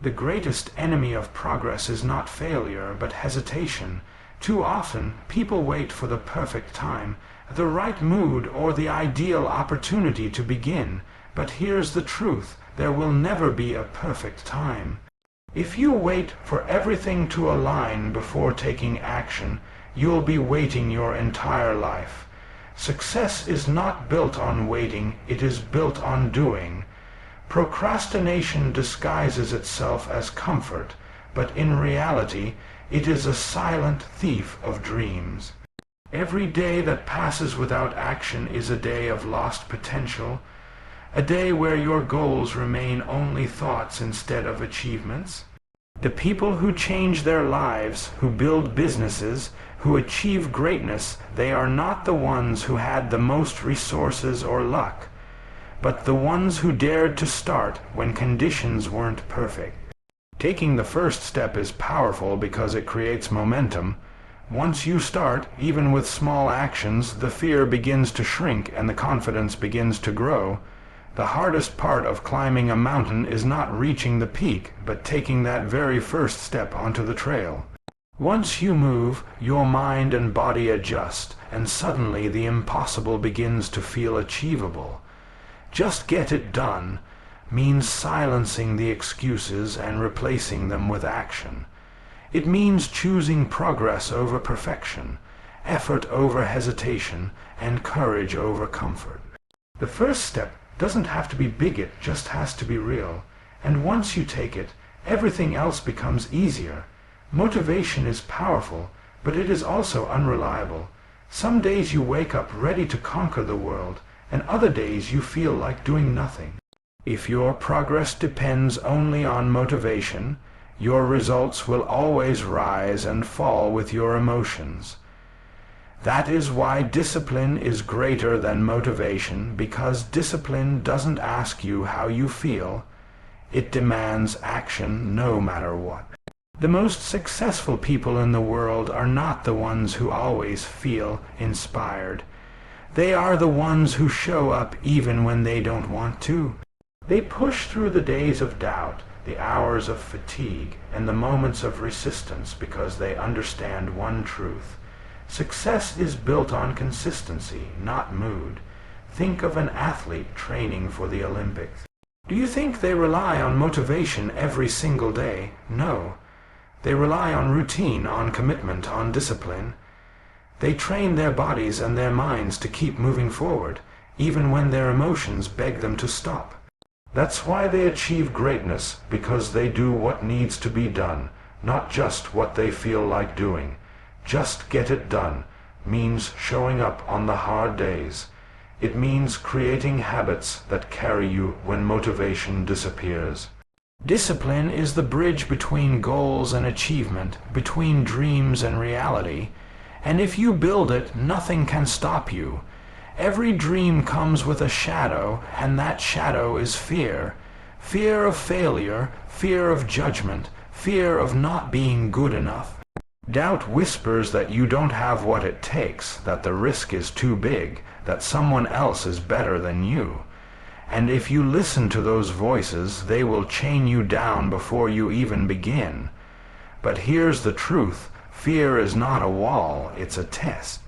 The greatest enemy of progress is not failure, but hesitation. Too often, people wait for the perfect time, the right mood, or the ideal opportunity to begin. But here's the truth: there will never be a perfect time. If you wait for everything to align before taking action, you'll be waiting your entire life. Success is not built on waiting, it is built on doing. Procrastination disguises itself as comfort, but in reality, it is a silent thief of dreams. Every day that passes without action is a day of lost potential, a day where your goals remain only thoughts instead of achievements. The people who change their lives, who build businesses, who achieve greatness, they are not the ones who had the most resources or luck, but the ones who dared to start when conditions weren't perfect. Taking the first step is powerful because it creates momentum. Once you start, even with small actions, the fear begins to shrink and the confidence begins to grow. The hardest part of climbing a mountain is not reaching the peak, but taking that very first step onto the trail. Once you move, your mind and body adjust, and suddenly the impossible begins to feel achievable. Just get it done means silencing the excuses and replacing them with action. It means choosing progress over perfection, effort over hesitation, and courage over comfort. The first step doesn't have to be big, it just has to be real. And once you take it, everything else becomes easier. Motivation is powerful, but it is also unreliable. Some days you wake up ready to conquer the world, and other days you feel like doing nothing. If your progress depends only on motivation, your results will always rise and fall with your emotions. That is why discipline is greater than motivation, because discipline doesn't ask you how you feel. It demands action no matter what. The most successful people in the world are not the ones who always feel inspired. They are the ones who show up even when they don't want to. They push through the days of doubt, the hours of fatigue, and the moments of resistance because they understand one truth. Success is built on consistency, not mood. Think of an athlete training for the Olympics. Do you think they rely on motivation every single day? No. They rely on routine, on commitment, on discipline. They train their bodies and their minds to keep moving forward, even when their emotions beg them to stop. That's why they achieve greatness, because they do what needs to be done, not just what they feel like doing. Just get it done means showing up on the hard days. It means creating habits that carry you when motivation disappears. Discipline is the bridge between goals and achievement, between dreams and reality, and if you build it, nothing can stop you. Every dream comes with a shadow, and that shadow is fear. Fear of failure, fear of judgment, fear of not being good enough. Doubt whispers that you don't have what it takes, that the risk is too big, that someone else is better than you. And if you listen to those voices, they will chain you down before you even begin. But here's the truth: fear is not a wall, it's a test.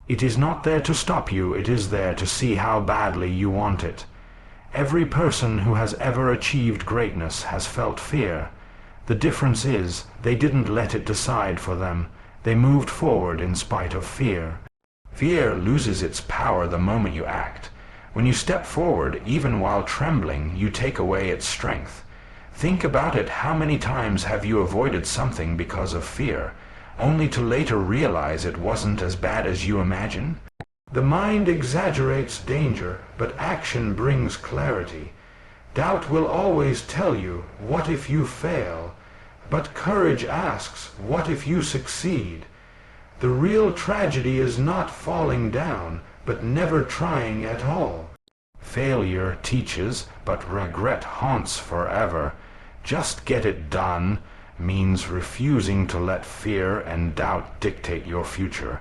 It is not there to stop you, it is there to see how badly you want it. Every person who has ever achieved greatness has felt fear. The difference is, they didn't let it decide for them. They moved forward in spite of fear. Fear loses its power the moment you act. When you step forward, even while trembling, you take away its strength. Think about it: how many times have you avoided something because of fear, only to later realize it wasn't as bad as you imagined? The mind exaggerates danger, but action brings clarity. Doubt will always tell you, what if you fail? But courage asks, what if you succeed? The real tragedy is not falling down, but never trying at all. Failure teaches, but regret haunts forever. Just get it done means refusing to let fear and doubt dictate your future.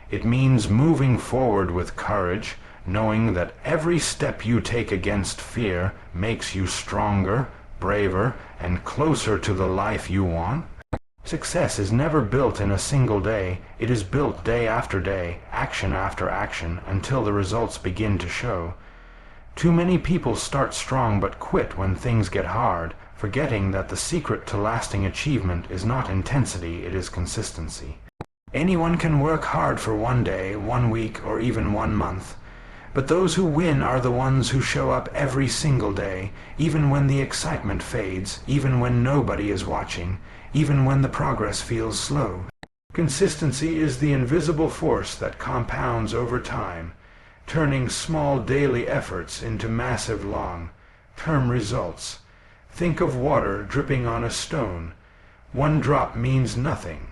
It means moving forward with courage, knowing that every step you take against fear makes you stronger, braver, and closer to the life you want? Success is never built in a single day. It is built day after day, action after action, until the results begin to show. Too many people start strong but quit when things get hard, forgetting that the secret to lasting achievement is not intensity, it is consistency. Anyone can work hard for one day, 1 week, or even 1 month. But those who win are the ones who show up every single day, even when the excitement fades, even when nobody is watching, even when the progress feels slow. Consistency is the invisible force that compounds over time, turning small daily efforts into massive long-term results. Think of water dripping on a stone. 1 drop means nothing.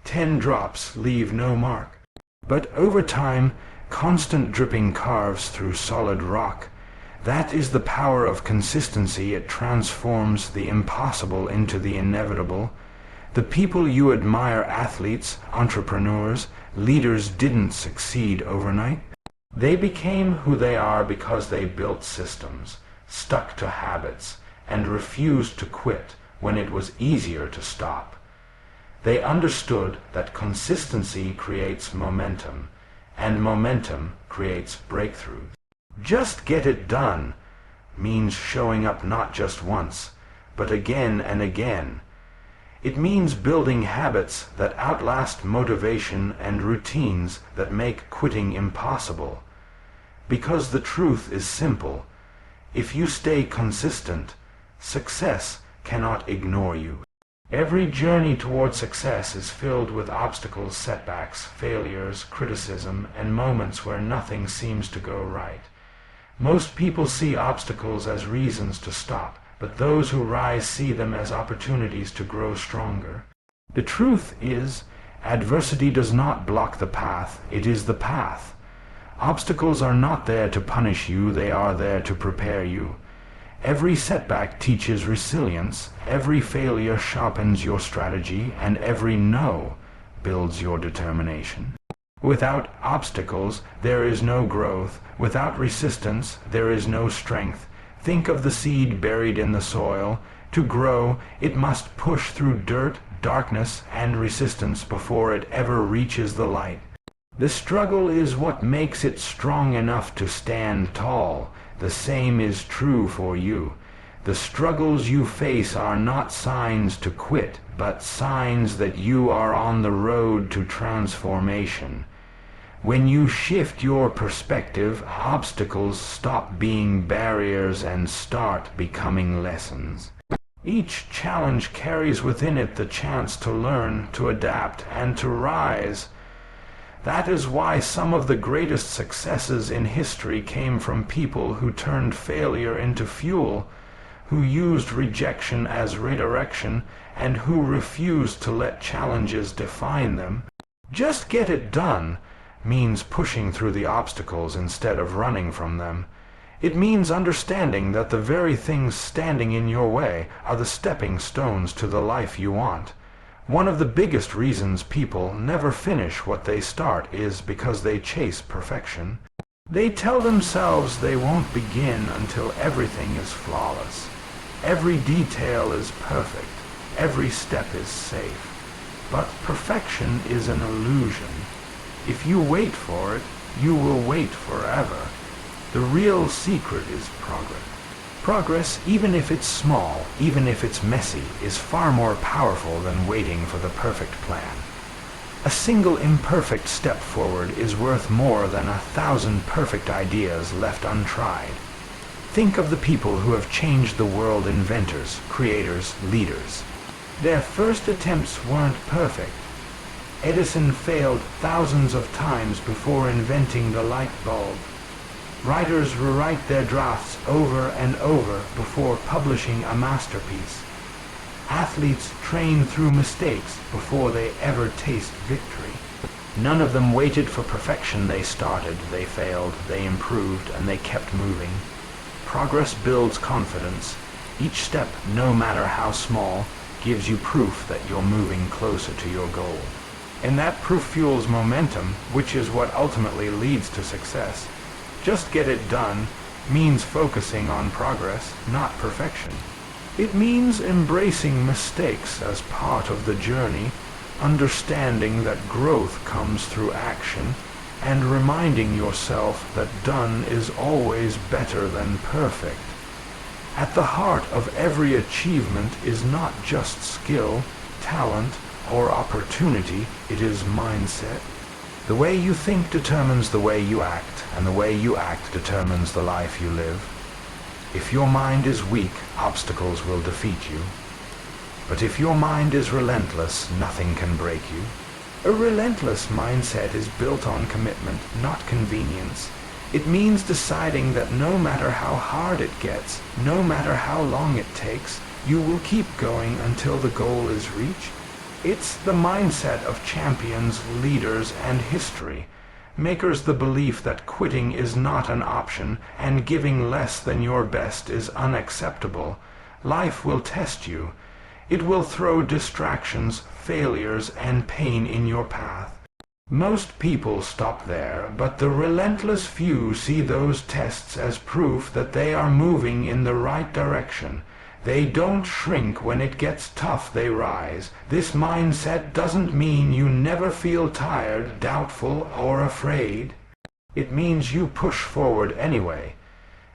10 drops leave no mark. But over time, constant dripping carves through solid rock. That is the power of consistency. It transforms the impossible into the inevitable. The people you admire, athletes, entrepreneurs, leaders, didn't succeed overnight. They became who they are because they built systems, stuck to habits, and refused to quit when it was easier to stop. They understood that consistency creates momentum, and momentum creates breakthroughs. Just get it done means showing up not just once, but again and again. It means building habits that outlast motivation and routines that make quitting impossible. Because the truth is simple. If you stay consistent, success cannot ignore you. Every journey toward success is filled with obstacles, setbacks, failures, criticism, and moments where nothing seems to go right. Most people see obstacles as reasons to stop, but those who rise see them as opportunities to grow stronger. The truth is, adversity does not block the path, it is the path. Obstacles are not there to punish you, they are there to prepare you. Every setback teaches resilience, every failure sharpens your strategy, and every no builds your determination. Without obstacles, there is no growth. Without resistance, there is no strength. Think of the seed buried in the soil. To grow, it must push through dirt, darkness, and resistance before it ever reaches the light. The struggle is what makes it strong enough to stand tall. The same is true for you. The struggles you face are not signs to quit, but signs that you are on the road to transformation. When you shift your perspective, obstacles stop being barriers and start becoming lessons. Each challenge carries within it the chance to learn, to adapt, and to rise. That is why some of the greatest successes in history came from people who turned failure into fuel, who used rejection as redirection, and who refused to let challenges define them. Just get it done means pushing through the obstacles instead of running from them. It means understanding that the very things standing in your way are the stepping stones to the life you want. One of the biggest reasons people never finish what they start is because they chase perfection. They tell themselves they won't begin until everything is flawless. Every detail is perfect. Every step is safe. But perfection is an illusion. If you wait for it, you will wait forever. The real secret is progress. Progress, even if it's small, even if it's messy, is far more powerful than waiting for the perfect plan. A single imperfect step forward is worth more than 1,000 perfect ideas left untried. Think of the people who have changed the world: inventors, creators, leaders. Their first attempts weren't perfect. Edison failed thousands of times before inventing the light bulb. Writers rewrite their drafts over and over before publishing a masterpiece. Athletes train through mistakes before they ever taste victory. None of them waited for perfection. They started, they failed, they improved, and they kept moving. Progress builds confidence. Each step, no matter how small, gives you proof that you're moving closer to your goal. And that proof fuels momentum, which is what ultimately leads to success. Just get it done means focusing on progress, not perfection. It means embracing mistakes as part of the journey, understanding that growth comes through action, and reminding yourself that done is always better than perfect. At the heart of every achievement is not just skill, talent, or opportunity, it is mindset. The way you think determines the way you act, and the way you act determines the life you live. If your mind is weak, obstacles will defeat you. But if your mind is relentless, nothing can break you. A relentless mindset is built on commitment, not convenience. It means deciding that no matter how hard it gets, no matter how long it takes, you will keep going until the goal is reached. It's the mindset of champions, leaders, and history. Makers the belief that quitting is not an option and giving less than your best is unacceptable. Life will test you. It will throw distractions, failures, and pain in your path. Most people stop there, but the relentless few see those tests as proof that they are moving in the right direction. They don't shrink when it gets tough, they rise. This mindset doesn't mean you never feel tired, doubtful, or afraid. It means you push forward anyway.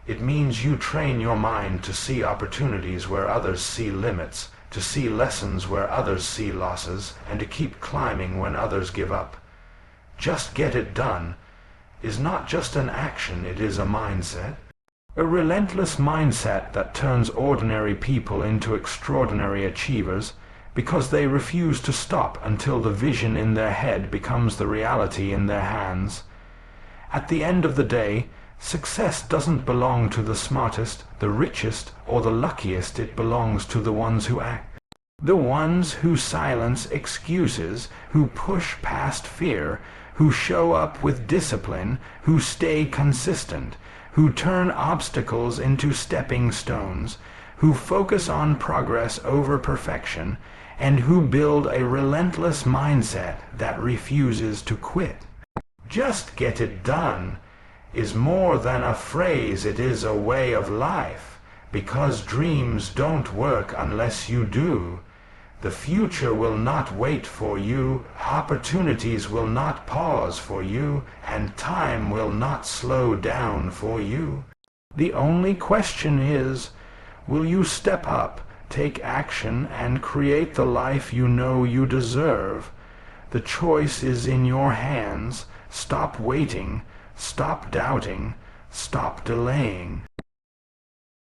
It means you train your mind to see opportunities where others see limits, to see lessons where others see losses, and to keep climbing when others give up. Just get it done is not just an action, it is a mindset. A relentless mindset that turns ordinary people into extraordinary achievers because they refuse to stop until the vision in their head becomes the reality in their hands. At the end of the day, success doesn't belong to the smartest, the richest, or the luckiest. It belongs to the ones who act. The ones who silence excuses, who push past fear, who show up with discipline, who stay consistent, who turn obstacles into stepping stones, who focus on progress over perfection, and who build a relentless mindset that refuses to quit. Just get it done is more than a phrase, it is a way of life, because dreams don't work unless you do. The future will not wait for you, opportunities will not pause for you, and time will not slow down for you. The only question is, will you step up, take action, and create the life you know you deserve? The choice is in your hands. Stop waiting, stop doubting, stop delaying.